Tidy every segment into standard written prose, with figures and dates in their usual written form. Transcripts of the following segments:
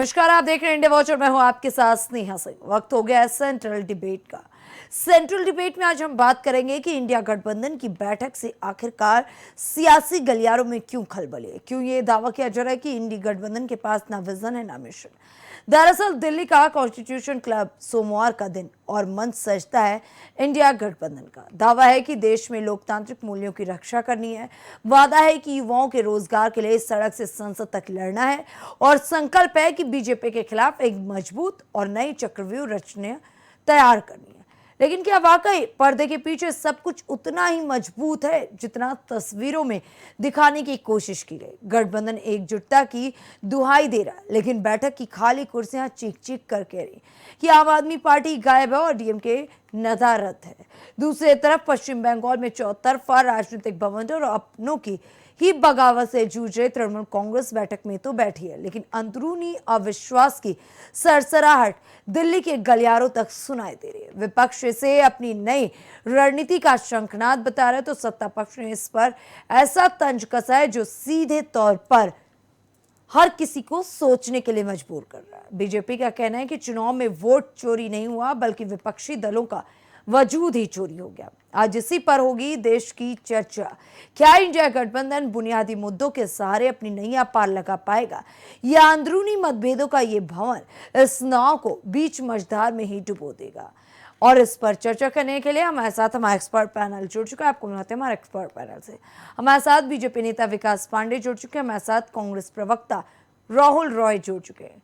नमस्कार, आप देख रहे हैं इंडिया वॉच और मैं हूं आपके साथ स्नेहा सिंह। वक्त हो गया है सेंट्रल डिबेट का। सेंट्रल डिबेट में आज हम बात करेंगे कि इंडिया गठबंधन की बैठक से आखिरकार सियासी गलियारों में क्यों खलबली है, क्यों ये दावा किया जा रहा है कि इंडी गठबंधन के पास ना विजन है ना मिशन। दरअसल दिल्ली का कॉन्स्टिट्यूशन क्लब सोमवार का दिन और मंच सजता है इंडिया गठबंधन का। दावा है कि देश में लोकतांत्रिक मूल्यों की रक्षा करनी है, वादा है कि युवाओं के रोजगार के लिए सड़क से संसद तक लड़ना है और संकल्प है कि बीजेपी के खिलाफ एक मजबूत और नई चक्रव्यूह रचना तैयार करनी है। लेकिन क्या वाकई पर्दे के पीछे सब कुछ उतना ही मजबूत है जितना तस्वीरों में दिखाने की कोशिश की गई? गठबंधन एकजुटता की दुहाई दे रहा है, लेकिन बैठक की खाली कुर्सियां चीख चीख कर कह रही कि आम आदमी पार्टी गायब है और डीएमके नदारद है। दूसरी तरफ पश्चिम बंगाल में चौतरफा राजनीतिक बवंडर और अपनों की ही बगावत से जूझ रहे तृणमूल कांग्रेस बैठक में तो बैठी है, लेकिन अंदरूनी अविश्वास की सरसराहट दिल्ली के गलियारों तक सुनाई दे रही है। विपक्ष इसे अपनी नई रणनीति का शंखनाद बता रहे तो सत्ता पक्ष ने इस पर ऐसा तंज कसा है जो सीधे तौर पर हर किसी को सोचने के लिए मजबूर कर रहा है। बीजेपी का कहना है कि चुनाव में वोट चोरी नहीं हुआ, बल्कि विपक्षी दलों का वजूद ही चोरी हो गया। आज इसी पर होगी देश की चर्चा। क्या इंडिया गठबंधन बुनियादी मुद्दों के सहारे अपनी नैया पार लगा पाएगा, या अंदरूनी मतभेदों का ये भंवर इस नाव को बीच मझधार में ही डुबो देगा? और इस पर चर्चा करने के लिए हमारे साथ हमारा एक्सपर्ट पैनल जुड़ चुका है। आपको मिलाते हैं हमारे एक्सपर्ट पैनल से। हमारे साथ बीजेपी नेता विकास पांडे जुड़ चुके हैं, हमारे साथ कांग्रेस प्रवक्ता राहुल रॉय जुड़ चुके हैं।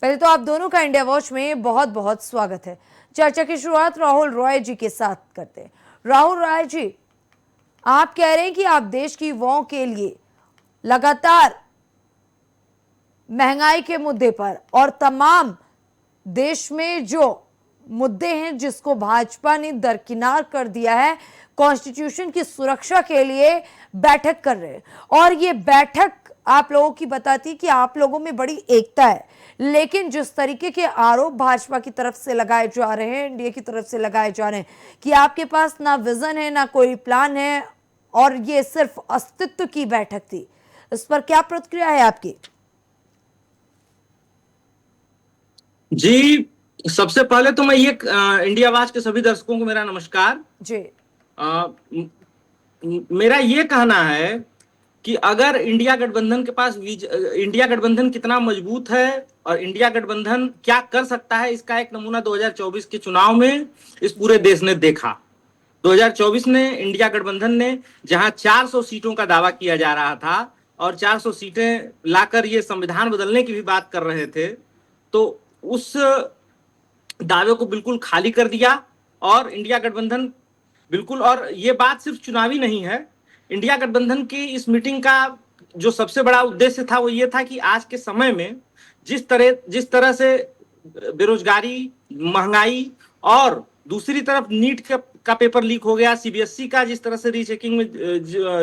पहले तो आप दोनों का इंडिया वॉच में बहुत बहुत स्वागत है। चर्चा की शुरुआत राहुल रॉय जी के साथ करते हैं। राहुल रॉय जी, आप कह रहे हैं कि आप देश की युवाओं के लिए लगातार महंगाई के मुद्दे पर और तमाम देश में जो मुद्दे हैं जिसको भाजपा ने दरकिनार कर दिया है, कॉन्स्टिट्यूशन की सुरक्षा के लिए बैठक कर रहे हैं। और ये बैठक आप लोगों की बताती कि आप लोगों में बड़ी एकता है, लेकिन जिस तरीके के आरोप भाजपा की तरफ से लगाए जा रहे हैं, एनडीए की तरफ से लगाए जा रहे हैं कि आपके पास ना विजन है ना कोई प्लान है और ये सिर्फ अस्तित्व की बैठक थी, इस पर क्या प्रतिक्रिया है आपकी? जी, सबसे पहले तो मैं ये इंडिया वाच के सभी दर्शकों को मेरा नमस्कार जी। मेरा ये कहना है कि अगर इंडिया गठबंधन के पास इंडिया गठबंधन कितना मजबूत है और इंडिया गठबंधन क्या कर सकता है, इसका एक नमूना 2024 के चुनाव में इस पूरे देश ने देखा। 2024 ने इंडिया गठबंधन ने जहां 400 सीटों का दावा किया जा रहा था और 400 सीटें लाकर ये संविधान बदलने की भी बात कर रहे थे, तो उस दावे को बिल्कुल खाली कर दिया और इंडिया गठबंधन बिल्कुल, और ये बात सिर्फ चुनावी नहीं है, इंडिया गठबंधन की इस मीटिंग का जो सबसे बड़ा उद्देश्य था वो ये था कि आज के समय में जिस तरह से बेरोजगारी, महंगाई और दूसरी तरफ नीट का पेपर लीक हो गया, सीबीएसई का जिस तरह से रीचेकिंग में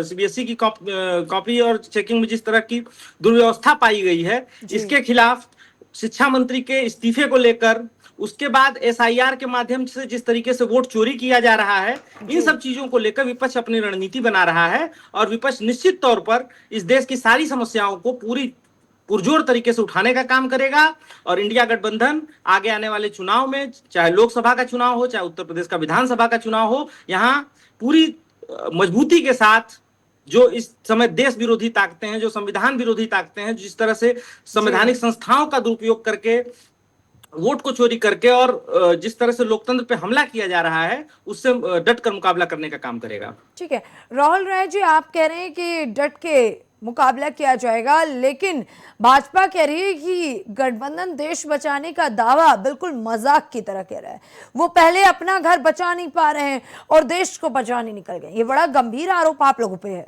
सीबीएसई की कॉपी और चेकिंग में जिस तरह की दुर्व्यवस्था पाई गई है, इसके खिलाफ शिक्षा मंत्री के इस्तीफे को लेकर, उसके बाद एसआईआर के माध्यम से जिस तरीके से वोट चोरी किया जा रहा है, इन सब चीजों को लेकर विपक्ष अपनी रणनीति बना रहा है और विपक्ष निश्चित तौर पर इस देश की सारी समस्याओं को पूरी पुरजोर तरीके से उठाने का काम करेगा। और इंडिया गठबंधन आगे आने वाले चुनाव में, चाहे लोकसभा का चुनाव हो, चाहे उत्तर प्रदेश का विधानसभा का चुनाव हो, यहाँ पूरी मजबूती के साथ जो इस समय देश विरोधी ताकतें हैं, जो संविधान विरोधी ताकतें हैं, जिस तरह से संवैधानिक संस्थाओं का दुरुपयोग करके, वोट को चोरी करके और जिस तरह से लोकतंत्र पे हमला किया जा रहा है, उससे डट कर मुकाबला करने का काम करेगा। ठीक है राहुल राय जी, आप कह रहे हैं कि डट के मुकाबला किया जाएगा, लेकिन भाजपा कह रही है कि गठबंधन देश बचाने का दावा बिल्कुल मजाक की तरह कह रहा है। वो पहले अपना घर बचा नहीं पा रहे हैं और देश को बचाने निकल गए। ये बड़ा गंभीर आरोप आप लोगों पे है।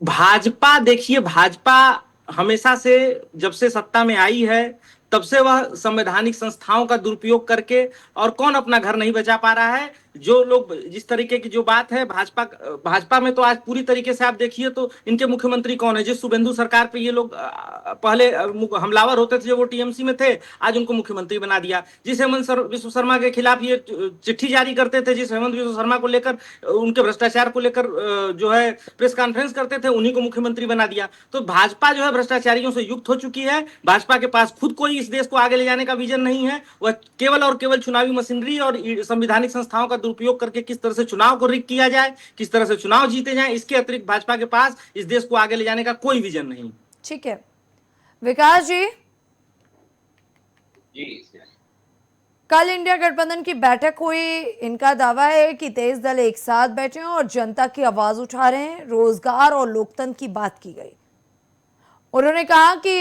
भाजपा देखिए, भाजपा हमेशा से जब से सत्ता में आई है, तब से वह संवैधानिक संस्थाओं का दुरुपयोग करके, और कौन अपना घर नहीं बचा पा रहा है। जो लोग जिस तरीके की जो बात है, भाजपा में तो आज पूरी तरीके से आप देखिए तो इनके मुख्यमंत्री कौन है। जिस शुभेंदु सरकार पे ये लोग पहले हमलावर होते थे, जब वो टीएमसी में थे, आज उनको मुख्यमंत्री बना दिया। जिस हेमंत विश्व शर्मा के खिलाफ ये चिट्ठी जारी करते थे, जिस हेमंत विश्व शर्मा को लेकर, उनके भ्रष्टाचार को लेकर जो है प्रेस कॉन्फ्रेंस करते थे, उन्हीं को मुख्यमंत्री बना दिया। तो भाजपा जो है भ्रष्टाचारियों से युक्त हो चुकी है। भाजपा के पास खुद कोई इस देश को आगे ले जाने का विजन नहीं है। वह केवल और केवल चुनावी मशीनरी और संवैधानिक संस्थाओं का दुरुपयोग करके किस तरह से चुनाव को रिग किया जाए, किस तरह से चुनाव जीते जाए, इसके अतिरिक्त भाजपा के पास इस देश को आगे ले जाने का कोई विजन नहीं। ठीक है विकास जी, कल इंडिया गठबंधन की बैठक हुई। इनका दावा है कि 23 दल एक साथ बैठे हैं और जनता की आवाज उठा रहे हैं। रोजगार और लोकतंत्र की बात की गई। उन्होंने कहा कि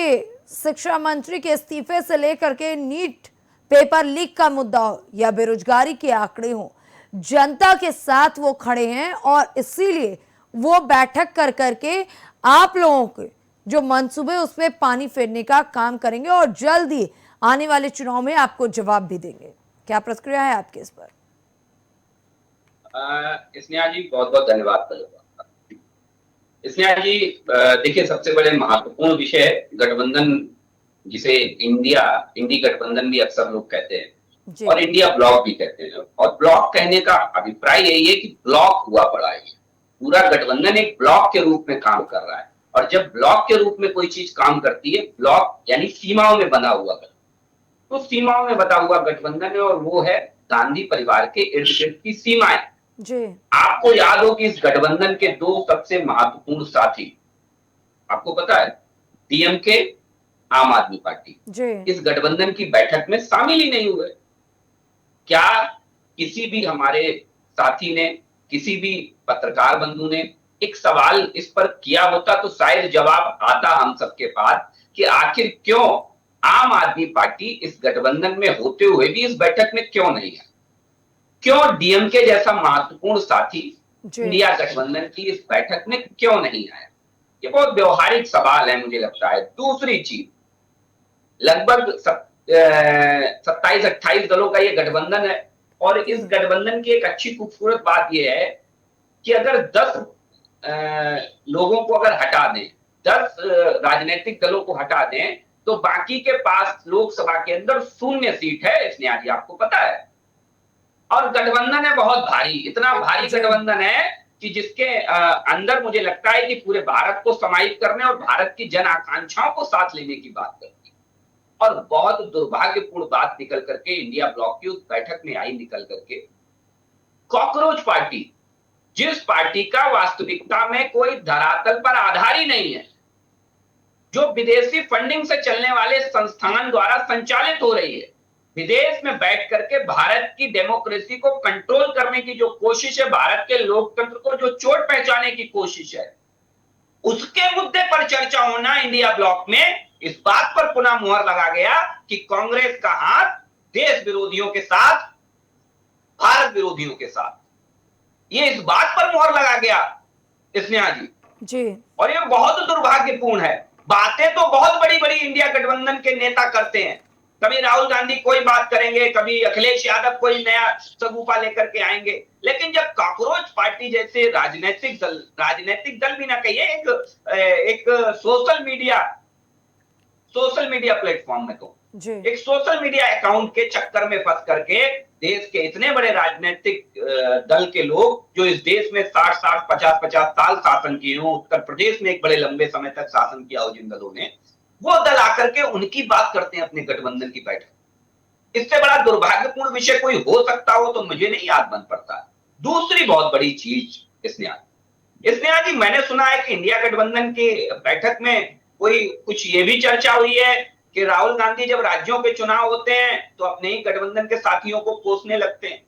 शिक्षा मंत्री के इस्तीफे से लेकर के नीट पेपर लीक का मुद्दा हो या बेरोजगारी के आंकड़े हो, जनता के साथ वो खड़े हैं और इसीलिए वो बैठक कर करके आप लोगों के जो मंसूबे उस पर पानी फेरने का काम करेंगे और जल्द ही आने वाले चुनाव में आपको जवाब भी देंगे। क्या प्रतिक्रिया है आपके इस पर? स्नेहा जी बहुत बहुत धन्यवाद करूंगा। स्नेहा जी देखिए, सबसे बड़े महत्वपूर्ण विषय गठबंधन, जिसे इंडी गठबंधन भी अक्सर लोग कहते हैं और इंडिया ब्लॉक भी कहते हैं। और ब्लॉक कहने का अभिप्राय यही है कि ब्लॉक हुआ पड़ा है। पूरा गठबंधन एक ब्लॉक के रूप में काम कर रहा है, और जब ब्लॉक के रूप में कोई चीज काम करती है, ब्लॉक यानी सीमाओं में बंधा हुआ गठबंधन, तो सीमाओं में बंधा हुआ गठबंधन है, और वो है गांधी परिवार के इर्द गिर्द की सीमाएं। जी। आपको याद हो कि इस गठबंधन के दो सबसे महत्वपूर्ण साथी, आपको पता है, डीएमके, आम आदमी पार्टी, इस गठबंधन की बैठक में शामिल ही नहीं हुए। क्या किसी भी हमारे साथी ने, किसी भी पत्रकार बंधु ने एक सवाल इस पर किया होता तो शायद जवाब आता हम सबके पास कि आखिर क्यों आम आदमी पार्टी इस गठबंधन में होते हुए भी इस बैठक में क्यों नहीं है, क्यों डीएमके जैसा महत्वपूर्ण साथी इंडिया गठबंधन की इस बैठक में क्यों नहीं आया। ये बहुत व्यवहारिक सवाल है मुझे लगता है। दूसरी चीज, लगभग 27-28 दलों का ये गठबंधन है, और इस गठबंधन की एक अच्छी खूबसूरत बात यह है कि अगर 10 लोगों को अगर हटा दें, 10 राजनीतिक दलों को हटा दें, तो बाकी के पास लोकसभा के अंदर 0 सीट है। स्नेहा जी आपको पता है, और गठबंधन है बहुत भारी, इतना भारी गठबंधन है कि जिसके अंदर मुझे लगता है कि पूरे भारत को समाहित करने और भारत की जन आकांक्षाओं को साथ लेने की बात करती है। और बहुत दुर्भाग्यपूर्ण बात निकल करके इंडिया ब्लॉक की उस बैठक में आई, निकल करके कॉकरोच पार्टी, जिस पार्टी का वास्तविकता में कोई धरातल पर आधार ही नहीं है, जो विदेशी फंडिंग से चलने वाले संस्थान द्वारा संचालित हो रही है, विदेश में बैठ करके भारत की डेमोक्रेसी को कंट्रोल करने की जो कोशिश है, भारत के लोकतंत्र को जो चोट पहुंचाने की कोशिश है, उसके मुद्दे पर चर्चा होना इंडिया ब्लॉक में इस बात पर पुनः मुहर लगा गया कि कांग्रेस का हाथ देश विरोधियों के साथ, भारत विरोधियों के साथ, ये इस बात पर मुहर लगा गया स्नेहा जी। और ये बहुत दुर्भाग्यपूर्ण है। बातें तो बहुत बड़ी बड़ी इंडिया गठबंधन के नेता करते हैं, कभी राहुल गांधी कोई बात करेंगे, कभी अखिलेश यादव कोई नया सगुफा लेकर के आएंगे, लेकिन जब कॉकरोच पार्टी जैसे राजनीतिक दल भी ना कहिए, एक सोशल मीडिया प्लेटफॉर्म में, तो एक सोशल मीडिया अकाउंट के चक्कर में फंस करके देश के इतने बड़े राजनीतिक दल के लोग, जो इस देश में 60-60, 50-50 साल शासन किए हो, उत्तर प्रदेश में एक बड़े लंबे समय तक शासन किया हो जिन दलों ने, वो दल आकर के उनकी बात करते हैं अपने गठबंधन की बैठक। इससे बड़ा दुर्भाग्यपूर्ण विषय कोई हो सकता हो तो मुझे नहीं याद बन पड़ता। दूसरी बहुत बड़ी चीज स्नेहा जी, मैंने सुना है कि इंडिया गठबंधन की बैठक में कोई कुछ ये भी चर्चा हुई है कि राहुल गांधी जब राज्यों के चुनाव होते हैं तो अपने ही गठबंधन के साथियों को कोसने लगते हैं,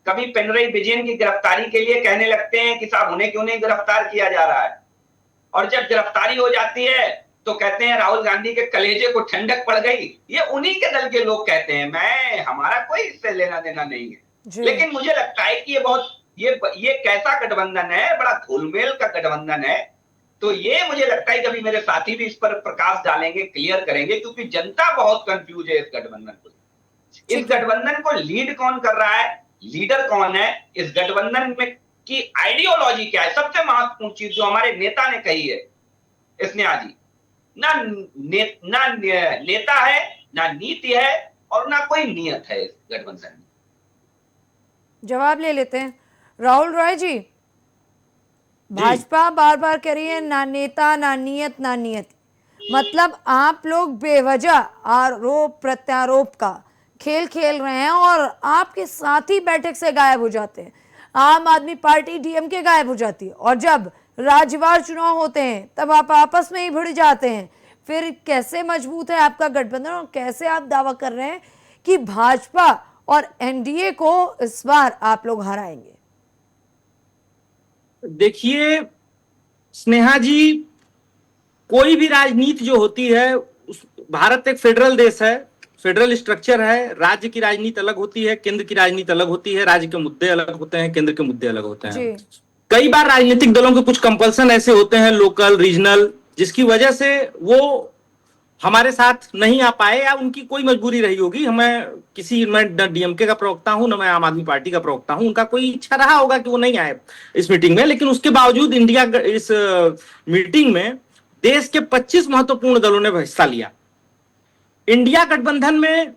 कभी पिनरई विजयन की गिरफ्तारी के लिए कहने लगते हैं कि साहब उन्हें क्यों नहीं गिरफ्तार किया जा रहा है, और जब गिरफ्तारी हो जाती है तो कहते हैं राहुल गांधी के कलेजे को ठंडक पड़ गई। ये उन्हीं के दल के लोग कहते हैं, हमारा कोई इससे लेना देना नहीं है। लेकिन मुझे लगता है कि ये कैसा गठबंधन है, बड़ा घुलमेल का गठबंधन है। तो ये मुझे लगता है कि अभी मेरे साथी भी इस पर प्रकाश डालेंगे, क्लियर करेंगे, क्योंकि जनता बहुत कंफ्यूज है इस गठबंधन को। इस ठीक है। गठबंधन को लीड कौन कर रहा है, लीडर कौन है, इस गठबंधन में की आइडियोलॉजी क्या है। सबसे महत्वपूर्ण चीज जो हमारे नेता ने कही है, स्नेहा जी, ना नेता है, ना नीति है, और ना कोई नियत है इस गठबंधन में। जवाब ले लेते हैं राहुल रॉय जी। भाजपा बार बार कह रही है ना नेता ना नियत ना नियति, मतलब आप लोग बेवजह आरोप प्रत्यारोप का खेल खेल रहे हैं और आपके साथी बैठक से गायब हो जाते हैं। आम आदमी पार्टी डीएमके गायब हो जाती है और जब राज्यवार चुनाव होते हैं तब आप आपस में ही भिड़ जाते हैं। फिर कैसे मजबूत है आपका गठबंधन और कैसे आप दावा कर रहे हैं कि भाजपा और एनडीए को इस बार आप लोग हराएंगे? देखिए स्नेहा जी, कोई भी राजनीति जो होती है, भारत एक फेडरल देश है, फेडरल स्ट्रक्चर है, राज्य की राजनीति अलग होती है, केंद्र की राजनीति अलग होती है, राज्य के मुद्दे अलग होते हैं, केंद्र के मुद्दे अलग होते हैं। कई बार राजनीतिक दलों के कुछ कंपल्सन ऐसे होते हैं लोकल रीजनल, जिसकी वजह से वो हमारे साथ नहीं आ पाए या उनकी कोई मजबूरी रही होगी। मैं डीएमके का प्रवक्ता हूं, न मैं आम आदमी पार्टी का प्रवक्ता हूं, उनका कोई इच्छा रहा होगा कि वो नहीं आए इस मीटिंग में, लेकिन उसके बावजूद इस मीटिंग में देश के 25 महत्वपूर्ण दलों ने हिस्सा लिया। इंडिया गठबंधन में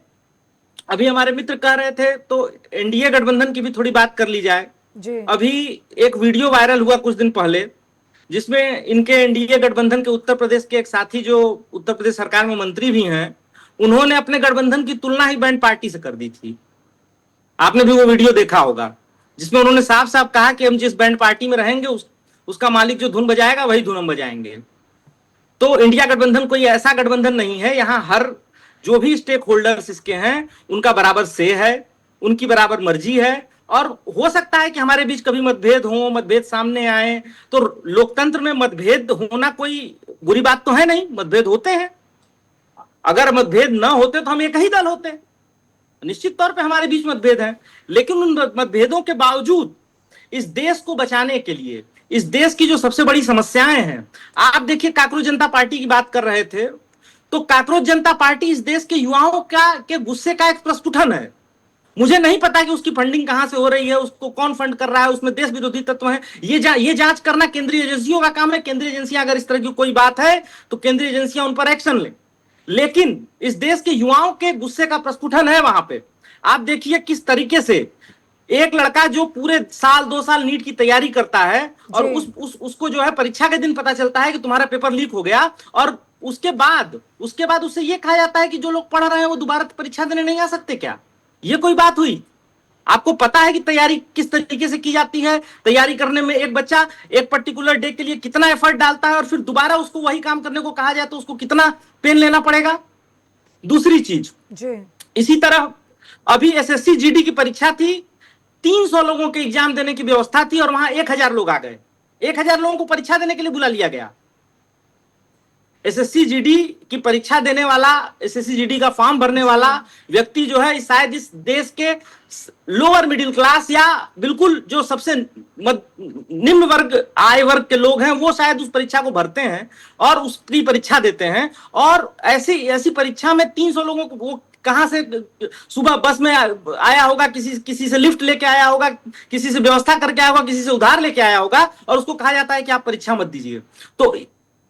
अभी हमारे मित्र कह रहे थे, तो एनडीए गठबंधन की भी थोड़ी बात कर ली जाए जी। अभी एक वीडियो वायरल हुआ कुछ दिन पहले, जिसमें इनके एनडीए गठबंधन के उत्तर प्रदेश के एक साथी जो उत्तर प्रदेश सरकार में मंत्री भी हैं, उन्होंने अपने गठबंधन की तुलना ही बैंड पार्टी से कर दी थी। आपने भी वो वीडियो देखा होगा, जिसमें उन्होंने साफ साफ कहा कि हम जिस बैंड पार्टी में रहेंगे उसका मालिक जो धुन बजाएगा वही धुन हम बजाएंगे। तो इंडिया गठबंधन कोई ऐसा गठबंधन नहीं है, यहाँ हर जो भी स्टेक होल्डर्स इसके हैं उनका बराबर से है, उनकी बराबर मर्जी है। और हो सकता है कि हमारे बीच कभी मतभेद हो, मतभेद सामने आए, तो लोकतंत्र में मतभेद होना कोई बुरी बात तो है नहीं, मतभेद होते हैं। अगर मतभेद ना होते तो हम एक ही दल होते। निश्चित तौर पे हमारे बीच मतभेद हैं, लेकिन उन मतभेदों के बावजूद इस देश को बचाने के लिए, इस देश की जो सबसे बड़ी समस्याएं हैं, आप देखिए काकरोच जनता पार्टी की बात कर रहे थे, तो काकरोच जनता पार्टी इस देश के युवाओं के गुस्से का एक प्रस्फुटन है। मुझे नहीं पता कि उसकी फंडिंग कहां से हो रही है, उसको कौन फंड कर रहा है, उसमें देश विरोधी तत्व हैं, ये जांच करना केंद्रीय एजेंसियों का काम है। केंद्रीय एजेंसियां अगर इस तरह की कोई बात है तो केंद्रीय एजेंसियां उन पर एक्शन लें। लेकिन इस देश के युवाओं के गुस्से का प्रस्फुटन है वहां पे। आप देखिए किस तरीके से एक लड़का जो पूरे साल 2 साल नीट की तैयारी करता है और उसको जो है परीक्षा के दिन पता चलता है कि तुम्हारा पेपर लीक हो गया, और उसके बाद उससे ये कहा जाता है कि जो लोग पढ़ रहे हैं वो दोबारा परीक्षा देने नहीं आ सकते। क्या ये कोई बात हुई? आपको पता है कि तैयारी किस तरीके से की जाती है? तैयारी करने में एक बच्चा एक पर्टिकुलर डे के लिए कितना एफर्ट डालता है, और फिर दोबारा उसको वही काम करने को कहा जाए तो उसको कितना पेन लेना पड़ेगा। दूसरी चीज, इसी तरह अभी एसएससी जीडी की परीक्षा थी, 300 लोगों के एग्जाम देने की व्यवस्था थी और वहां 1000 लोग आ गए। 1000 लोगों को परीक्षा देने के लिए बुला लिया गया। एसएससी जीडी की परीक्षा देने वाला, एसएससी जीडी का फॉर्म भरने वाला व्यक्ति जो है शायद इस देश के लोअर मिडिल क्लास या बिल्कुल जो सबसे निम्न वर्ग आय वर्ग के लोग हैं, वो शायद उस परीक्षा को भरते हैं और उसकी परीक्षा देते हैं। और ऐसी परीक्षा में 300 लोगों को वो कहां से सुबह बस में आया होगा, किसी से लिफ्ट लेके आया होगा, किसी से व्यवस्था करके आया होगा, किसी से उधार लेके आया होगा, और उसको कहा जाता है कि आप परीक्षा मत दीजिए। तो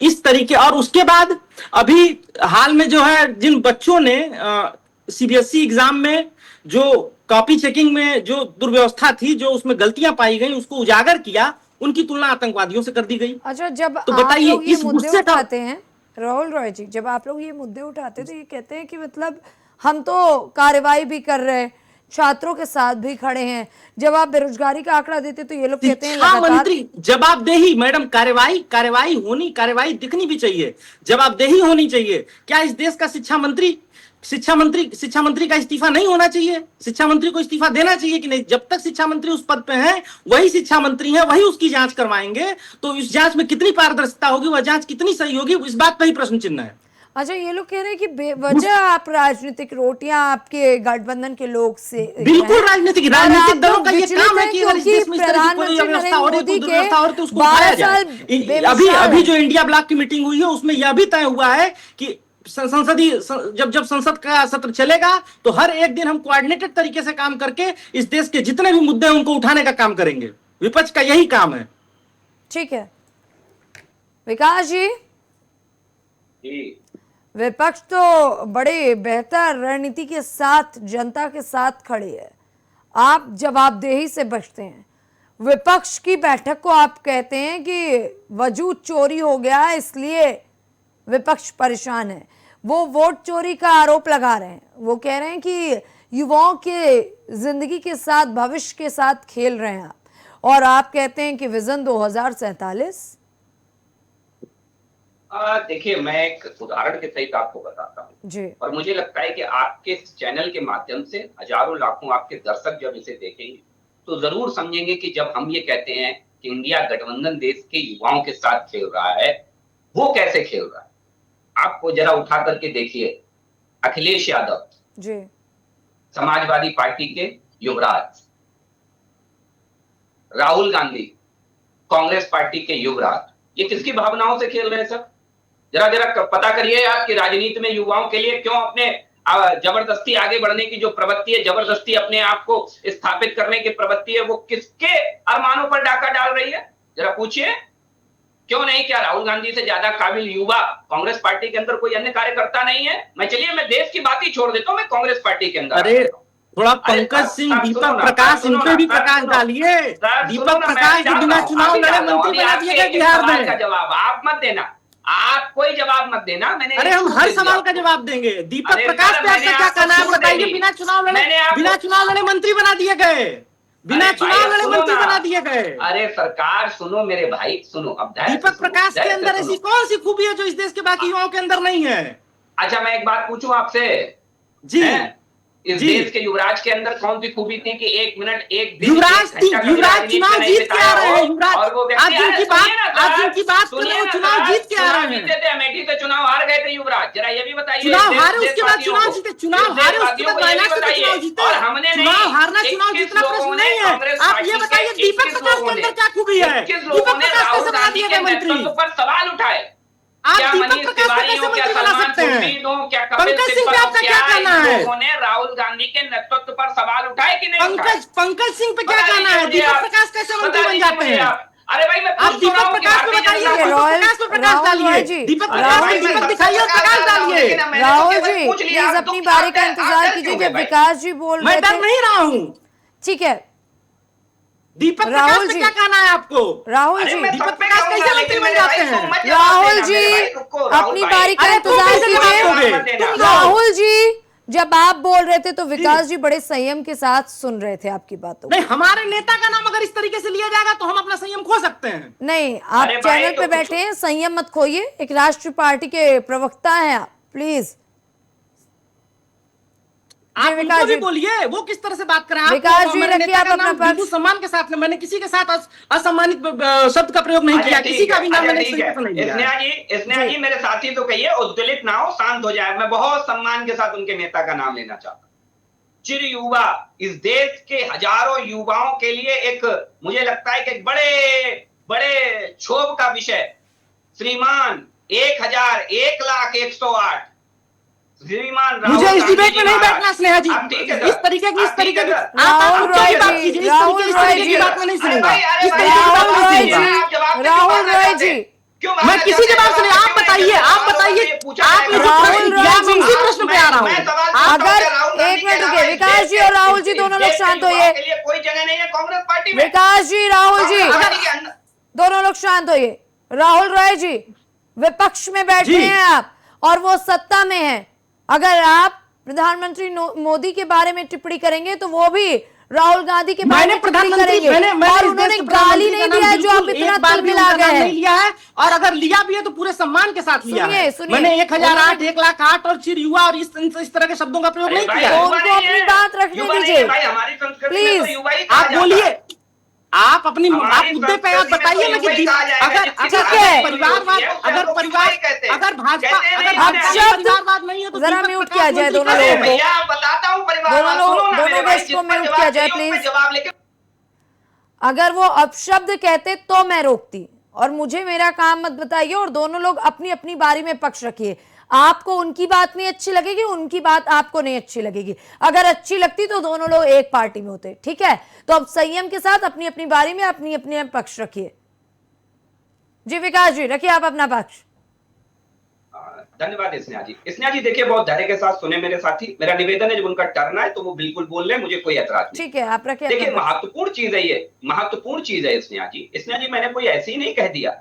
इस तरीके, और उसके बाद अभी हाल में जो है जिन बच्चों ने सीबीएसई एग्जाम में जो कॉपी चेकिंग में जो दुर्व्यवस्था थी, जो उसमें गलतियां पाई गई, उसको उजागर किया, उनकी तुलना आतंकवादियों से कर दी गई। अच्छा, जब तो बताइए इस मुद्दे उठाते हैं राहुल रॉय जी, जब आप लोग ये मुद्दे उठाते तो ये कहते हैं कि मतलब हम तो कार्रवाई भी कर रहे हैं, छात्रों के साथ भी खड़े हैं। जब आप बेरोजगारी का आंकड़ा देते तो ये लोग कहते हैं मंत्री जवाबदेही। मैडम, कार्रवाई दिखनी भी चाहिए, जवाबदेही होनी चाहिए। क्या इस देश का शिक्षा मंत्री का इस्तीफा नहीं होना चाहिए? शिक्षा मंत्री को इस्तीफा देना चाहिए कि नहीं? जब तक शिक्षा मंत्री उस पद पे हैं, वही शिक्षा मंत्री हैं, वही उसकी जांच करवाएंगे। तो इस जांच में कितनी पारदर्शिता होगी, वह जांच कितनी सही होगी, इस बात पर ही प्रश्न चिन्ह है। अच्छा, ये लोग कह रहे हैं कि बेवजह आप राजनीतिक रोटियां आपके गठबंधन के लोग से बिल्कुल राजनीतिक दलों का ये काम है कि अगर इस क्योंकि देश में इस तरह की कोई प्रधानमंत्री अव्यवस्था हो रही है, नरेंद्र मोदी कोई के दुर्व्यवस्था हो रही है तो उसको 12 उठाया साल जाए। अभी जो इंडिया ब्लॉक की मीटिंग हुई है उसमें यह भी तय हुआ है कि संसदीय जब संसद का सत्र चलेगा तो हर एक दिन हम कोऑर्डिनेटेड तरीके से काम करके इस देश के जितने भी मुद्दे हैं उनको उठाने का काम करेंगे। विपक्ष का यही काम है। ठीक है विकास जी, विपक्ष तो बड़े बेहतर रणनीति के साथ जनता के साथ खड़ी है, आप जवाबदेही से बचते हैं। विपक्ष की बैठक को आप कहते हैं कि वजूद चोरी हो गया इसलिए विपक्ष परेशान है। वो वोट चोरी का आरोप लगा रहे हैं, वो कह रहे हैं कि युवाओं के जिंदगी के साथ, भविष्य के साथ खेल रहे हैं आप, और आप कहते हैं कि विजन 2047। देखिए, मैं एक उदाहरण के सहित आपको बताता हूँ जी, और मुझे लगता है कि आपके इस चैनल के माध्यम से हजारों लाखों आपके दर्शक जब इसे देखेंगे तो जरूर समझेंगे कि जब हम ये कहते हैं कि इंडिया गठबंधन देश के युवाओं के साथ खेल रहा है, वो कैसे खेल रहा है। आपको जरा उठा करके देखिए, अखिलेश यादव जी, समाजवादी पार्टी के युवराज, राहुल गांधी कांग्रेस पार्टी के युवराज, ये किसकी भावनाओं से खेल रहे हैं सब। जरा जरा पता करिए आप कि राजनीति में युवाओं के लिए क्यों अपने जबरदस्ती आगे बढ़ने की जो प्रवृत्ति है, जबरदस्ती अपने आप को स्थापित करने की प्रवृत्ति है, वो किसके अरमानों पर डाका डाल रही है। जरा पूछिए, क्यों नहीं? क्या राहुल गांधी से ज्यादा काबिल युवा कांग्रेस पार्टी के अंदर कोई अन्य कार्यकर्ता नहीं है? मैं देश की बात ही छोड़ देता हूँ, मैं कांग्रेस पार्टी के अंदर। अरे थोड़ा पंकज सिंह, दीपक प्रकाश, इन पे भी प्रकाश डालिए। दीपक प्रकाश जो बिना चुनाव लड़े मंत्री बना दिए गए बिहार में। का जवाब आप मत देना, आप कोई जवाब मत देना। मैंने अरे हम हर सवाल का जवाब देंगे। दीपक प्रकाश पे आपका क्या कहना है बताइए। बिना चुनाव लड़े मंत्री बना दिए गए, बिना चुनाव लड़े मंत्री बना दिए गए। अरे सरकार सुनो मेरे भाई, सुनो। अब दीपक प्रकाश के अंदर ऐसी कौन सी खूबी है जो इस देश के बाकी युवाओं के अंदर नहीं है? अच्छा, मैं एक बात पूछूं आपसे जी, इस देश के युवराज के अंदर कौन सी खूबी थी कि 1 मिनट एक दिन युवराज चुनाव जीत के आ रहे हैं। युवराज आज जिनकी बात कर रहे हो चुनाव जीत के आ रहे हैं। अमेठी से चुनाव हार गए थे युवराज, जरा ये भी बताइए। चुनाव हारे उसके बाद चुनाव जीते, चुनाव हारे उसके बाद वायनाड से चुनाव जीते। और हमने चुनाव हारना चुनाव जीतना प्रश्न नहीं है। आप ये बताइए दीपक प्रकाश के अंदर क्या खूबी है? दीपक प्रकाश कैसे बना दिए गए मंत्री? पर सवाल उठाए, आप दीपक प्रकाश को कैसे मंत्री बना सकते हैं? पंकज सिंह पे आपका क्या कहना है? उन्होंने राहुल गांधी के नेतृत्व पर सवाल उठाए कि नहीं? पंकज सिंह पे क्या कहना है? दीपक प्रकाश कैसे मंत्री बन जाते हैं? अरे भाई, मैं आप दीपक प्रकाश पे बताइए, प्रकाश पे प्रकाश डालिए। दीपक प्रकाश पे दीपक दिखाइए और प्रकाश डालिए। राहुल जी प्लीज अपनी बारी का इंतजार कीजिए। जब विकास जी बोल रहे थे, मैं डर नहीं रहा हूँ। ठीक है दीपक प्रकाश पे क्या कहना है आपको? राहुल जी, दीपक प्रकाश कैसे मंत्री बन जाते हैं? राहुल जी अपनी बारी का इंतजार कीजिए। राहुल जी जब आप बोल रहे थे तो विकास जी बड़े संयम के साथ सुन रहे थे आपकी बातों। नहीं, हमारे नेता का नाम अगर इस तरीके से लिया जाएगा तो हम अपना संयम खो सकते हैं। नहीं, आप चैनल पे बैठे हैं, संयम मत खोइए। एक राष्ट्रीय पार्टी के प्रवक्ता हैं आप, प्लीज आप उनको भी बोलिए वो किस तरह से बात कर रहे हैं। विकास जी रखिए आप अपना बिल्कुल सम्मान के साथ। मैंने किसी के साथ असम्मानित शब्द का प्रयोग नहीं किया, किसी का भी नाम मैंने नहीं लिया। स्नेहा जी मेरे साथी तो कहिए, उद्वेलित ना हो, शांत हो जाए। मैं बहुत सम्मान के साथ उनके नेता का नाम लेना चाहता हूँ। चिर युवा, इस देश के हजारों युवाओं के लिए एक, मुझे लगता है कि बड़े बड़े क्षोभ का विषय श्रीमान 1,01,108। मुझे इस डिबेट में नहीं बैठना स्नेहा जी। इस तरीके की राहुल रॉय जी, मैं किसी जवाब से नहीं। आप बताइए प्रश्न पे आ रहा हूँ। अगर एक मिनट रुकिए, विकास जी और राहुल जी दोनों लोग शांत होइए। कोई जगह नहीं है कांग्रेस पार्टी में। विकास जी, राहुल जी दोनों लोग शांत होइए। राहुल रॉय जी विपक्ष में बैठे हैं आप और वो सत्ता में है। अगर आप प्रधानमंत्री मोदी के बारे में टिप्पणी करेंगे तो वो भी राहुल गांधी के बारे में टिप्पणी करेंगे। और उन्होंने गाली नहीं दिया है जो आप इतना तिलमिला गए हैं। लिया है और अगर लिया भी है तो पूरे सम्मान के साथ लिया है। मैंने 1,008, 1,08 और चिर युवा और इस तरह के शब्दों का प्रयोग नहीं किया। उनको अपनी बात रखने दीजिए हमारी संस्कृति प्लीज। आप बोलिए, आप अपनी आप हमारी मुद्दे पे आप संस्कृति में बताइए तो ना कि यही कहा जाएगा अगर जिसकी अच्छा ठीक है। परिवारवाद अगर भाजपा कहते हैं अगर नहीं, भाजपा में अपशब्द परिवारवाद नहीं है तो जरा दीपक म्यूट प्रकाश किया जाए मंत्री दोनों कैसे लोगों हैं? को। भैया आप बताता हूँ परिवारवाद, सुनो ना दोनों मेरे भाई, गेस्ट को जिस पर म्यूट जवाब किया जाए चाहिए उस पर प्लीज। जवाब लेके। अगर वो अपशब्द कहते तो मैं रोकती, और मुझे मेरा काम मत बताइए, और दोनों लोग अपनी अपनी बारी में पक्ष रखिए। आपको उनकी बात नहीं अच्छी लगेगी, उनकी बात आपको नहीं अच्छी लगेगी। अगर अच्छी लगती तो दोनों लोग एक पार्टी में होते, ठीक है? तो अब संयम के साथ अपनी अपनी बारी में अपनी अपनी पक्ष रखिए। जी विकास जी, रखिए आप अपना पक्ष। धन्यवाद स्नेहा जी। स्नेहा जी देखिए, बहुत धैर्य के साथ सुने मेरे साथी। मेरा निवेदन है जब उनका टर्न है तो वो बिल्कुल बोल लें, मुझे कोई ऐतराज नहीं। ठीक है, आप रखिए देखिए अपना पक्ष। महत्वपूर्ण चीज है, ये महत्वपूर्ण चीज है स्नेहा जी। स्नेहा जी मैंने कोई ऐसे ही नहीं कह दिया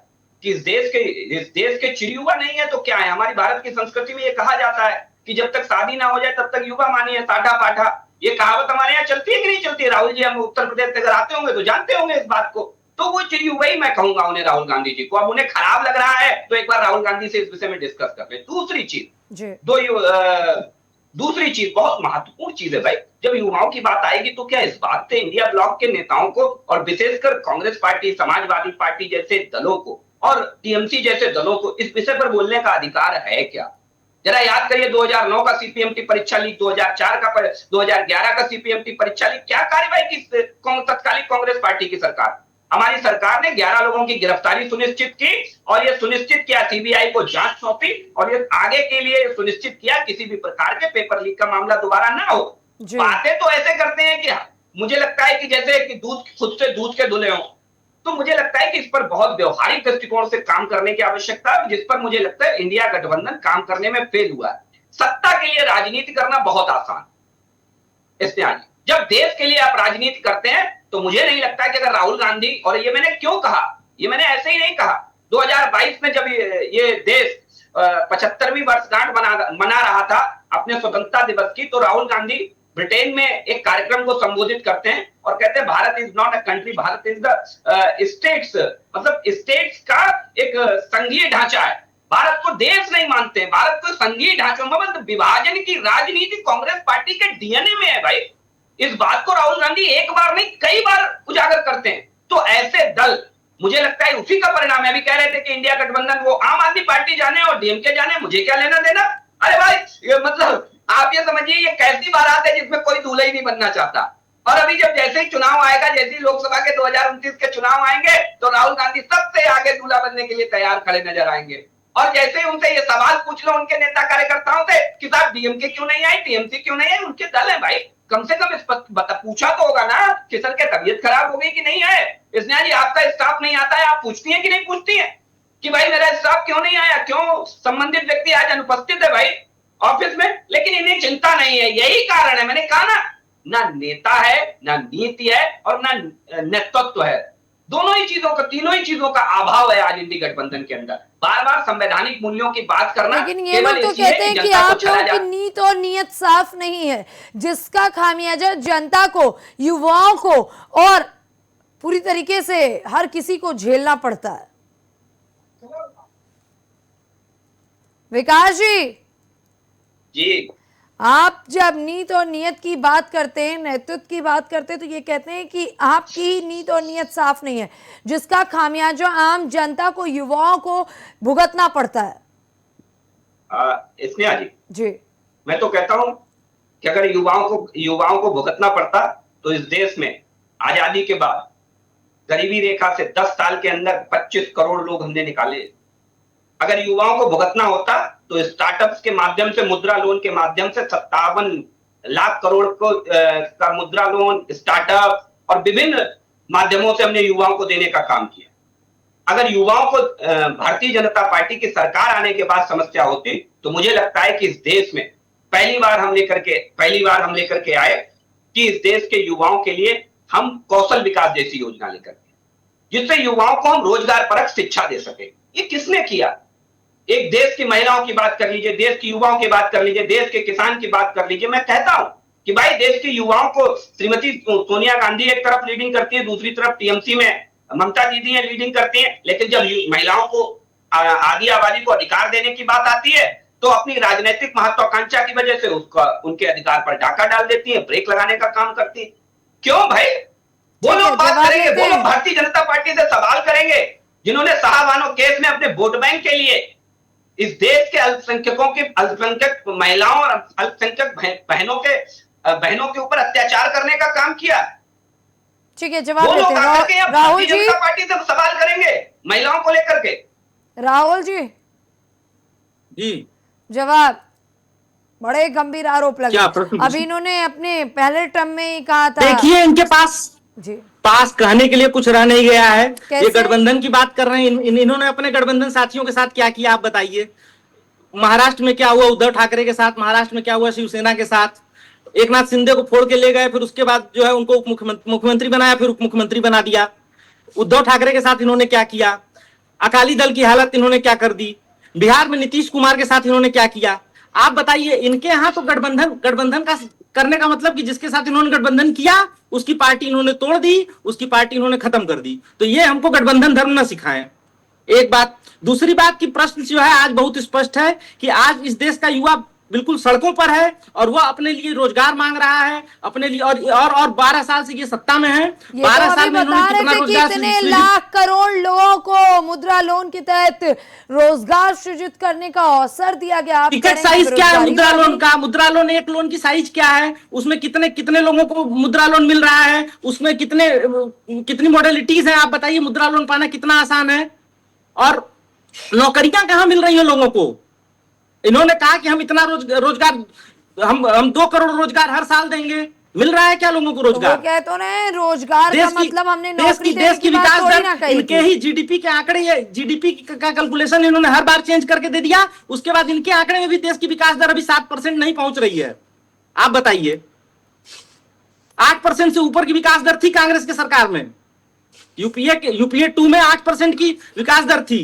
कि इस देश के चिरयुवा नहीं है तो क्या है। हमारी भारत की संस्कृति में ये कहा जाता है कि जब तक शादी ना हो जाए तब तक युवा मानिए साठा पाठा। ये कहावत हमारे यहाँ चलती है कि नहीं चलती है? राहुल जी हम उत्तर प्रदेश से अगर आते होंगे तो जानते होंगे इस बात को। तो वो चिरयुवा ही मैं कहूंगा उन्हें, राहुल गांधी जी को। अब उन्हें खराब लग रहा है तो एक बार राहुल गांधी से इस विषय में डिस्कस कर ले। दूसरी चीज, जी दूसरी चीज बहुत महत्वपूर्ण चीज है भाई, जब युवाओं की बात आएगी तो क्या इस बात से इंडिया ब्लॉक के नेताओं को और विशेषकर कांग्रेस पार्टी, समाजवादी पार्टी जैसे दलों को और टीएमसी जैसे दलों को इस विषय पर बोलने का अधिकार है क्या? जरा याद करिए 2009 का सीपीएम की परीक्षा लीक, 2011 का सीपीएम की परीक्षा लीक, क्या कार्रवाई की तत्कालीन कांग्रेस पार्टी की सरकार? हमारी सरकार ने 11 लोगों की गिरफ्तारी सुनिश्चित की और ये सुनिश्चित किया, सीबीआई को जांच सौंपी और ये आगे के लिए सुनिश्चित किया किसी भी प्रकार के पेपर लीक का मामला दोबारा ना हो। बातें तो ऐसे करते हैं कि मुझे लगता है कि जैसे कि दूध खुद से दूध के धुले हों। तो मुझे लगता है कि इस पर बहुत व्यवहारिक दृष्टिकोण से काम करने की आवश्यकता है, जिस पर मुझे लगता है इंडिया गठबंधन काम करने में फेल हुआ है। सत्ता के लिए राजनीति करना बहुत आसान, इसलिए जब देश के लिए आप राजनीति करते हैं तो मुझे नहीं लगता कि अगर राहुल गांधी, और ये मैंने क्यों कहा, ये मैंने ऐसे ही नहीं कहा। 2022 में जब ये देश 75वीं वर्षगांठ मना रहा था अपने स्वतंत्रता दिवस की, तो राहुल गांधी ब्रिटेन में एक कार्यक्रम को संबोधित करते हैं और कहते हैं Bharat is not a country, Bharat is the states, मतलब स्टेट्स का एक संघीय ढांचा है। भारत को देश नहीं मानते हैं, भारत को संघीय ढांचा, मतलब विभाजन की राजनीति कांग्रेस पार्टी के डीएनए में है भाई। इस बात को राहुल गांधी एक बार नहीं कई बार उजागर करते हैं। तो ऐसे दल, मुझे लगता है उसी का परिणाम है। अभी कह रहे थे कि इंडिया गठबंधन, वो आम आदमी पार्टी जाने और डीएमके जाने, मुझे क्या लेना देना। अरे भाई ये मतलब आप ये समझिए ये कैसी बारात है जिसमें कोई दूल्हा ही नहीं बनना चाहता। और अभी जब जैसे ही चुनाव आएगा, जैसे ही लोकसभा के 2029 के चुनाव आएंगे तो राहुल गांधी सबसे आगे दूल्हा बनने के लिए तैयार खड़े नजर आएंगे। और जैसे ही उनसे ये सवाल पूछ लो उनके नेता कार्यकर्ताओं से कि साहब डीएमके क्यों नहीं आई, टीएमसी क्यों नहीं आई, उनके दल है भाई, कम से कम इस पर पूछा तो होगा ना कि सर के तबीयत खराब हो गई कि नहीं है। स्नेहा जी आपका स्टाफ नहीं आता है, आप पूछती हैं कि नहीं पूछती हैं कि भाई मेरा स्टाफ क्यों नहीं आया, क्यों संबंधित व्यक्ति आज अनुपस्थित है भाई ऑफिस में? लेकिन इन्हें चिंता नहीं है, यही कारण है। मैंने कहा ना नेता है, ना नीति है और ना नेतृत्व है। दोनों ही चीजों का, तीनों ही चीजों का अभाव है आज इंडी गठबंधन के अंदर। बार बार संवैधानिक मूल्यों की बात करना, लेकिन ये लोग तो कहते हैं कि आप लोगों की नीत और नियत साफ नहीं है, जिसका खामियाजा जनता को, युवाओं को और पूरी तरीके से हर किसी को झेलना पड़ता है। विकास जी, आप जब नीत और नियत की बात करते हैं, नेतृत्व की बात करते हैं, तो ये कहते हैं कि आपकी नीत और नियत साफ नहीं है, जिसका खामियाजा आम जनता को, युवाओं को भुगतना पड़ता है। स्नेहा जी, मैं तो कहता हूं कि अगर युवाओं को भुगतना पड़ता तो इस देश में आजादी के बाद गरीबी रेखा से 10 साल के अंदर 25 करोड़ लोग हमने निकाले। अगर युवाओं को भुगतना होता तो स्टार्टअप्स के माध्यम से, मुद्रा लोन के माध्यम से 57 लाख करोड़ का मुद्रा लोन, स्टार्टअप और विभिन्न माध्यमों से हमने युवाओं को देने का काम किया। अगर युवाओं को भारतीय जनता पार्टी की सरकार आने के बाद समस्या होती तो मुझे लगता है कि इस देश में पहली बार हम लेकर के आए कि इस देश के युवाओं के लिए हम कौशल विकास जैसी योजना लेकर के, जिससे युवाओं को हम रोजगार परक शिक्षा दे सके। ये किसने किया? एक देश की महिलाओं की बात कर लीजिए, देश की युवाओं की बात कर लीजिए, देश के किसान की बात कर लीजिए। मैं कहता हूं कि भाई देश के युवाओं को श्रीमती सोनिया गांधी एक तरफ लीडिंग करती है, दूसरी तरफ टीएमसी में ममता दीदी है लीडिंग करती है, लेकिन जब महिलाओं को, आदि आबादी को अधिकार देने की बात आती है तो अपनी राजनीतिक महत्वाकांक्षा की वजह से उनके अधिकार पर डाका डाल देती है, ब्रेक लगाने का काम करती है। क्यों भाई? वो लोग लोग बात जवाब करेंगे, लेते वो लोग हैं। भारतीय जनता पार्टी से सवाल करेंगे जिन्होंने शाहबानो केस में अपने वोट बैंक के लिए इस देश के अल्पसंख्यक महिलाओं और अल्पसंख्यक बहनों के ऊपर अत्याचार करने का काम किया। ठीक है, वो जवाब लोग लेते हैं। आकर के राहुल भारतीय जी, जनता पार्टी से सवाल करेंगे महिलाओं को लेकर के। राहुल जी, जी जवाब। बड़े गंभीर आरोप लगे। क्या प्रश्न अभी इन्होंने अपने पहले टर्म में ही कहा था। देखिए, इनके जी, पास कहने के लिए कुछ रह नहीं गया है। ये कैसे? गठबंधन की बात कर रहे हैं। इन्होंने अपने गठबंधन साथियों के साथ क्या किया, आप बताइए। महाराष्ट्र में क्या हुआ उद्धव ठाकरे के साथ, महाराष्ट्र में क्या हुआ शिवसेना के साथ। एक नाथ शिंदे को फोड़ के ले गए, फिर उसके बाद जो है उनको मुख्यमंत्री बनाया, फिर उप मुख्यमंत्री बना दिया। उद्धव ठाकरे के साथ इन्होंने क्या किया, अकाली दल की हालत इन्होंने क्या कर दी, बिहार में नीतीश कुमार के साथ इन्होंने क्या किया। आप बताइए, इनके यहाँ तो गठबंधन का करने का मतलब कि जिसके साथ इन्होंने गठबंधन किया उसकी पार्टी इन्होंने तोड़ दी, उसकी पार्टी इन्होंने खत्म कर दी। तो ये हमको गठबंधन धर्म न सिखाएं, एक बात। दूसरी बात की प्रश्न जो है आज बहुत स्पष्ट है कि आज इस देश का युवा बिल्कुल सड़कों पर है और वह अपने लिए रोजगार मांग रहा है, अपने लिए। और 12 साल से ये सत्ता में है। 12 तो साल में बता इन्होंने रहे कितना थे कि रोजगार इतने सृजित। लाख करोड़ लोगों को मुद्रा लोन के तहत रोजगार सृजित करने का अवसर दिया गया। आप टिकट साइज क्या है मुद्रा लोन का? मुद्रा लोन, एक लोन की साइज क्या है? उसमें कितने कितने लोगों को मुद्रा लोन मिल रहा है? उसमें कितनी मॉडलिटीज है? आप बताइए, मुद्रा लोन पाना कितना आसान है? और नौकरियां कहां मिल रही हैं लोगों को? इन्होंने कहा कि हम इतना रोजगार, हम 2 करोड़ रोजगार हर साल देंगे। मिल रहा है क्या लोगों को रोजगार? तो वो कहते हैं रोजगार का मतलब हमने नौकरी देश की बात विकास थोड़ी ना दर, कही इनके थी। ही जीडीपी के आंकड़े, ये जीडीपी का कैलकुलेशन इन्होंने हर बार चेंज करके दे दिया। उसके बाद इनके आंकड़े में भी देश की विकास दर अभी 7% नहीं पहुंच रही है। आप बताइए, 8% से ऊपर की विकास दर थी कांग्रेस के सरकार में। यूपीए 2 में 8% की विकास दर थी।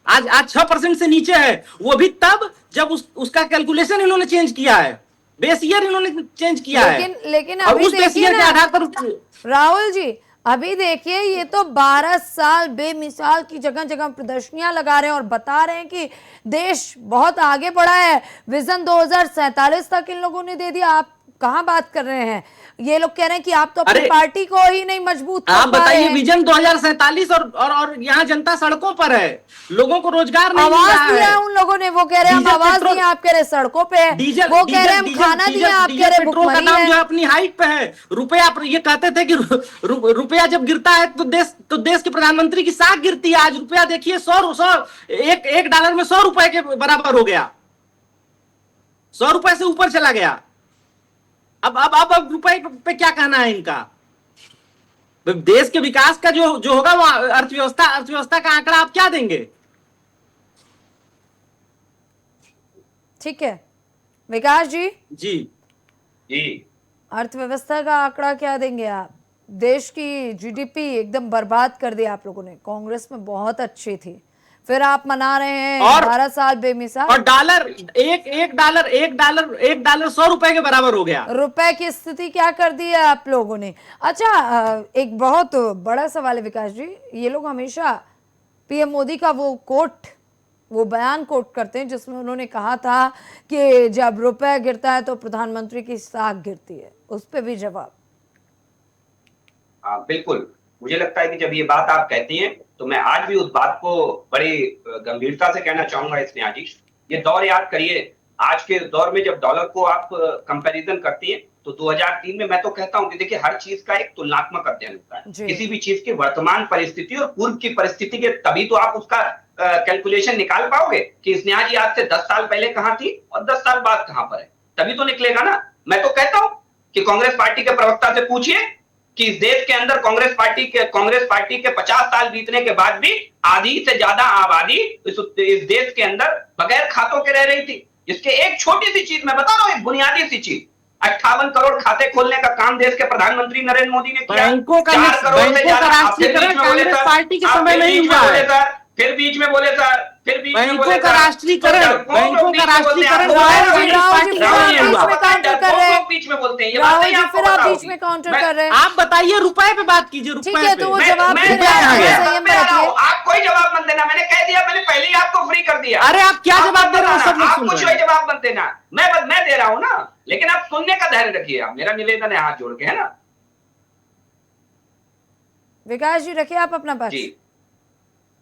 आज 6% से नीचे है। वो भी तब जब उसका कैलकुलेशन इन्होंने चेंज किया है, बेस ईयर इन्होंने चेंज किया है। लेकिन और अभी उस बेस देखिए ईयर के ना आधार पर राहुल जी, अभी देखिए ये तो 12 साल बेमिसाल की जगह जगह प्रदर्शनियां लगा रहे हैं और बता रहे हैं कि देश बहुत आगे बढ़ा है। विजन 2047 तक इन लोगों ने दे दिया। आप कहां बात कर रहे हैं? ये लोग कह रहे हैं कि आप तो अपनी पार्टी को ही नहीं मजबूत कर आप पा रहे बताइए, हैं। विजन 2047 और यहाँ जनता सड़कों पर है, लोगों को रोजगार नहीं मिल आवाज रहा दिया है। उन लोगों ने, वो कह रहे हैं हम डीजल, आवाज पेट्रोल, दिए, आप कह रहे हैं सड़कों पे है। वो कह रहे हैं हम खाना दिए, आप कह रहे हैं पेट्रोल का भुखमरी दाम जो है है। अपनी हाइट पे है। रुपया, ये कहते थे कि रुपया जब गिरता है तो देश के प्रधानमंत्री की साख गिरती है। आज रुपया देखिए एक डॉलर में 100 रुपए के बराबर हो गया, 100 रुपए से ऊपर चला गया। अब रुपए पे क्या कहना है इनका? देश के विकास का जो होगा वो अर्थव्यवस्था का आंकड़ा आप क्या देंगे? ठीक है विकास जी, जी जी, अर्थव्यवस्था का आंकड़ा क्या देंगे आप? देश की जीडीपी एकदम बर्बाद कर दी आप लोगों ने। कांग्रेस में बहुत अच्छी थी, फिर आप मना रहे हैं 12 साल बेमिसाल। और डॉलर, एक डॉलर 100 रुपए के बराबर हो गया। रुपए की स्थिति क्या कर दी है आप लोगों ने? अच्छा, एक बहुत बड़ा सवाल है विकास जी। ये लोग हमेशा पीएम मोदी का वो बयान कोट करते हैं जिसमें उन्होंने कहा था कि जब रुपए गिरता है तो प्रधानमंत्री की साख गिरती है। उस पर भी जवाब। हाँ बिल्कुल। मुझे लगता है कि जब ये बात आप कहती हैं तो मैं आज भी उस बात को बड़ी गंभीरता से कहना चाहूंगा। स्नेहा जी, ये दौर याद करिए। आज के दौर में जब डॉलर को आप कंपैरिजन करती हैं तो 2003 में मैं तो कहता हूं कि देखिए हर चीज का एक तुलनात्मक अध्ययन होता है। किसी भी चीज की वर्तमान परिस्थिति और पूर्व की परिस्थिति के तभी तो आप उसका कैलकुलेशन निकाल पाओगे कि स्नेहा जी आज से 10 साल पहले कहां थी और 10 साल बाद कहां पर है, तभी तो निकलेगा ना। मैं तो कहता हूं कि कांग्रेस पार्टी के प्रवक्ता से पूछिए कि इस देश के अंदर कांग्रेस पार्टी के 50 साल बीतने के बाद भी आधी से ज्यादा आबादी इस देश के अंदर बगैर खातों के रह रही थी। इसके एक छोटी सी चीज मैं बता रहा हूं, एक बुनियादी सी चीज, 58 करोड़ खाते खोलने का काम देश के प्रधानमंत्री नरेंद्र मोदी ने किया। बैंकों का राष्ट्रीयकरण कांग्रेस पार्टी के समय नहीं हुआ है। फिर बीच में बोले सर, बैंकों का राष्ट्रीयकरण बीच में बोलते हैं। फिर आप बीच में काउंटर कर रहे हैं। आप बताइए, रुपए पे बात कीजिए। ठीक है, तो वो जवाब आप कोई जवाब मत देना। मैंने कह दिया, मैंने पहले ही आपको फ्री कर दिया। अरे आप क्या जवाब दे रहे हो? सब आप कुछ जवाब मत देना, मैं दे रहा हूं ना, लेकिन आप सुनने का धैर्य रखिए। आप, मेरा निवेदन है हाथ जोड़ के, है ना। विकास जी रखिए आप अपना पक्ष।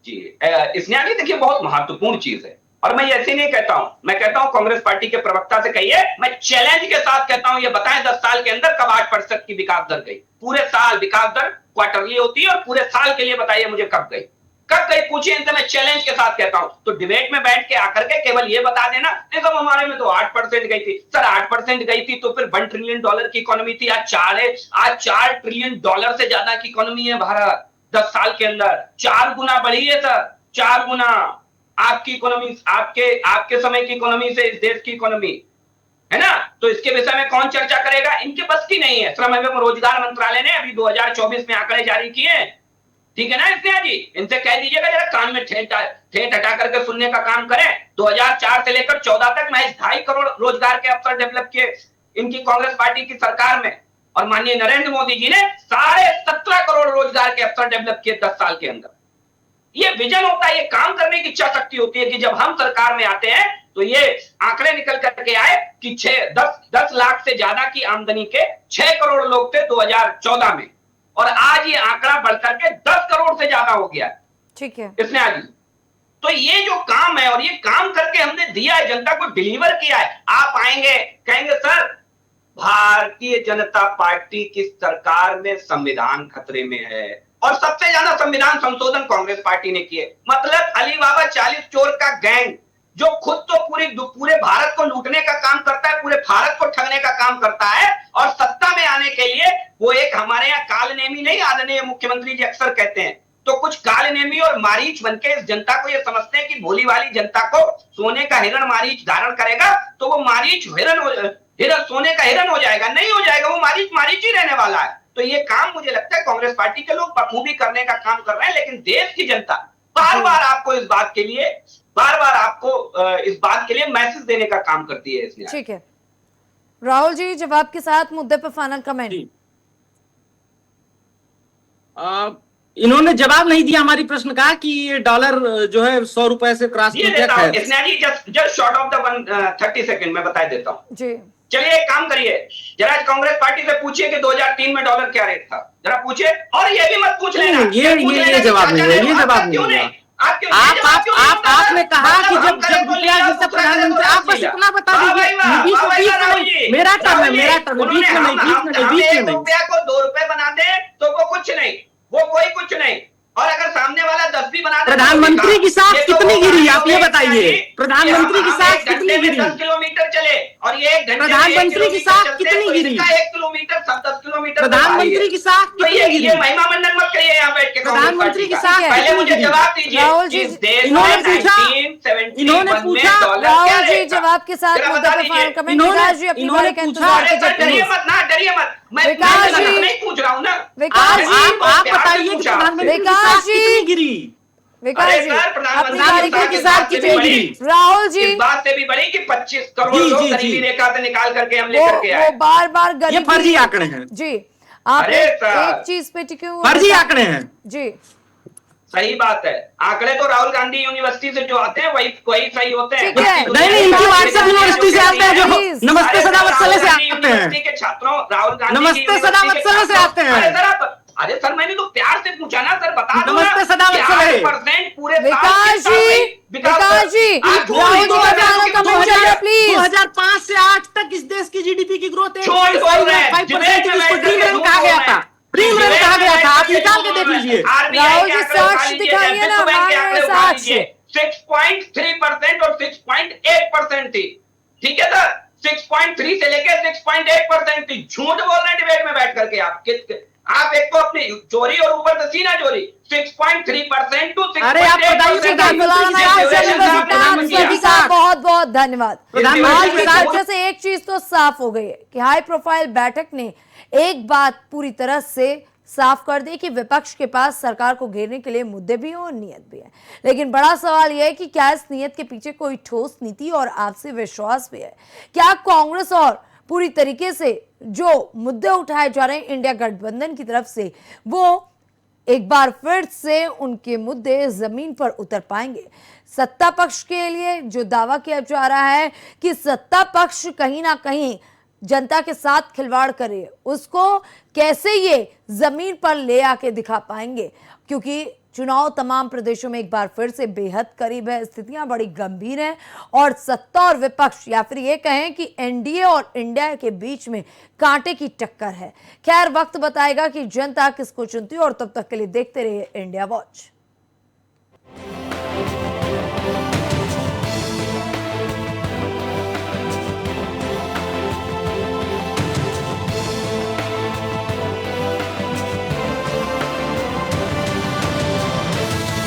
जी इसने आगे देखिए बहुत महत्वपूर्ण चीज है, और मैं ऐसे नहीं कहता हूं, मैं कहता हूं कांग्रेस पार्टी के प्रवक्ता से कहिए, मैं चैलेंज के साथ कहता हूं, ये बताएं 10 साल के अंदर कब 8% की विकास दर गई? पूरे साल विकास दर क्वार्टरली होती है, और पूरे साल के लिए बताइए मुझे कब गई, पूछिए इनसे, मैं चैलेंज के साथ कहता हूं। तो डिबेट में बैठ के आकर के केवल ये बता देना नहीं तो हमारे में तो 8% गई थी, सर 8% गई थी तो फिर $1 ट्रिलियन की इकोनॉमी थी, आज 4 ट्रिलियन डॉलर से ज्यादा की इकोनॉमी है भारत। 10 साल के अंदर 4 गुना बढ़ी है सर, 4 गुना आपकी इकोनॉमी, आपके समय की इकोनॉमी से इस देश की इकोनॉमी, है ना? तो इसके विषय में कौन चर्चा करेगा? इनके बस की नहीं है। श्रम एवं रोजगार मंत्रालय ने अभी 2024 में आंकड़े जारी किए, ठीक है ना स्नेहा जी? इनसे कह दीजिएगा जरा कान में ठेठ हटा करके सुनने का काम करें। 2004 से लेकर 14 तक महज 2.5 करोड़ रोजगार के अवसर डेवलप किए इनकी कांग्रेस पार्टी की सरकार में, और माननीय नरेंद्र मोदी जी ने 17.5 करोड़ रोजगार के अवसर डेवलप किए 10 साल के अंदर। ये विजन होता है, ये काम करने की इच्छा शक्ति होती है कि जब हम सरकार में आते हैं तो ये आंकड़े निकल करके आए कि 10 लाख से ज्यादा की आमदनी के 6 करोड़ लोग थे 2014 में, और आज ये आंकड़ा बढ़कर के 10 करोड़ से ज्यादा हो गया। ठीक है, इसने आज, तो ये जो काम है, और ये काम करके हमने दिया है, जनता को डिलीवर किया है। आप आएंगे कहेंगे सर भारतीय जनता पार्टी की सरकार में संविधान खतरे में है, और सबसे ज्यादा संविधान संशोधन कांग्रेस पार्टी ने किए। मतलब अलीबाबा 40 चोर का गैंग जो खुद तो पूरे भारत को लूटने का काम करता है, पूरे भारत को ठगने का काम करता है, और सत्ता में आने के लिए वो एक हमारे यहाँ कालनेमी नहीं, आदरणीय मुख्यमंत्री जी अक्सर कहते हैं, तो कुछ कालनेमी और मारीच बनके इस जनता को ये समझते हैं कि भोली वाली जनता को सोने का हिरण मारीच धारण करेगा तो वो मारीच हिरण सोने का हिरण हो जाएगा। नहीं हो जाएगा, वो मारीच ही रहने वाला है। तो ये काम मुझे लगता है कांग्रेस पार्टी के लोग बखूबी करने का काम कर रहे हैं, लेकिन देश की जनता बार बार आपको इस बात के लिए मैसेज देने का काम करती है इसलिए। ठीक है राहुल जी, जवाब के साथ मुद्दे पर फाइनल कमेंट। इन्होंने जवाब नहीं दिया हमारी प्रश्न का कि ये डॉलर जो है 100 रुपए से क्रॉस किया है। Just short of the 30 second में बता देता हूँ जी। चलिए एक काम करिए, जरा कांग्रेस पार्टी से पूछिए कि 2003 में डॉलर क्या रेट था, जरा पूछिए। और ये भी मत पूछ लेना, ये जवाब नहीं है, ये जवाब नहीं है। आपने कहा कि जब प्रधानमंत्री, आप बस इतना बता दीजिए, मेरा टर्न है, बीच में नहीं। रुपया को 2 रुपए बना दे तो वो कुछ नहीं, वो कोई कुछ नहीं, और अगर सामने वाला 10 भी बना दे। प्रधानमंत्री की साख कितनी गिरी, आप ये बताइए, प्रधानमंत्री की साख कितनी गिरी? 10 किलोमीटर चले, और ये प्रधानमंत्री की साख कितनी गिरी? 1 किलोमीटर 10 किलोमीटर प्रधानमंत्री की साख कितनी गिरी? ये महिमा मंडन मत करिए यहाँ बैठ के। प्रधानमंत्री की साख पहले मुझे जवाब दीजिए। राहुल जी, इन्होंने पूछा राहुल जी जवाब के साथ मुद्दे पर फाइनल कमेंट। विकास जी अपनी बारी का इंतजार कीजिए, डरिए मत ना, डरिए मत, मैं नहीं पूछ रहा हूँ ना। विकास जी आप बताइए कि प्रधानमंत्री की साख कितनी गिरी? विकास जी अपनी बारी का इंतजार कीजिए। राहुल जी इस बात से भी बड़ी कि 25 करोड़ लोग गरीबी रेखा से निकाल करके हम लेकर के आए। वो बार ये फर्जी आंकड़े हैं जी। आप एक चीज पे टिके हुए फर्जी आंकड़े हैं जी। सही बात है, आंकड़े तो राहुल गांधी यूनिवर्सिटी से जो आते हैं वही सही होते हैं। नहीं, इनकी व्हाट्सएप यूनिवर्सिटी से आते हैं, जो नमस्ते सदावत्सले से आते हैं के छात्रों, राहुल गांधी नमस्ते सदावत्सले से आते हैं। अरे सर मैंने तो प्यार से पूछा ना सर, बता दो नमस्ते सदावत्सले। 8% पूरे विकास जी राहुल जी का फाइनल कमेंट चलिए प्लीज। 2005 से 8 तक इस देश की जीडीपी की ग्रोथ 5% कहा गया था, ड्रीम रैंक कहा गया था, आप निकाल के देख लीजिए। राहुल जी साक्ष्य दिखाइए ना, हमारे साक्ष्य 6.3% और 6.8% थी, ठीक है सर, 6.3 से लेकर 6.8% थी। झूठ बोल रहे हैं डिबेट में बैठ करके आप एक तो अपनी चोरी और ऊपर से सीना चोरी। 6.3% टू 6.8%। बहुत बहुत धन्यवाद। आज से एक चीज तो साफ हो गई है कि हाई प्रोफाइल बैठक ने एक बात पूरी तरह से साफ कर दी कि विपक्ष के पास सरकार को घेरने के लिए मुद्दे भी हैं और नियत भी है। लेकिन बड़ा सवाल यह है कि क्या इस नियत के पीछे कोई ठोस नीति और आपसी विश्वास भी है? क्या कांग्रेस और पूरी तरीके से जो मुद्दे उठाए जा रहे हैं इंडिया गठबंधन की तरफ से, वो एक बार फिर से उनके मुद्दे जमीन पर उतर पाएंगे? सत्ता पक्ष के लिए जो दावा किया जा रहा है कि सत्ता पक्ष कहीं ना कहीं जनता के साथ खिलवाड़ कर रही है, उसको कैसे ये जमीन पर ले आके दिखा पाएंगे, क्योंकि चुनाव तमाम प्रदेशों में एक बार फिर से बेहद करीब है, स्थितियां बड़ी गंभीर हैं और सत्ता और विपक्ष या फिर ये कहें कि एनडीए और इंडिया के बीच में कांटे की टक्कर है। खैर, वक्त बताएगा कि जनता किसको चुनती है और तब तक के लिए देखते रहिए इंडिया वॉच।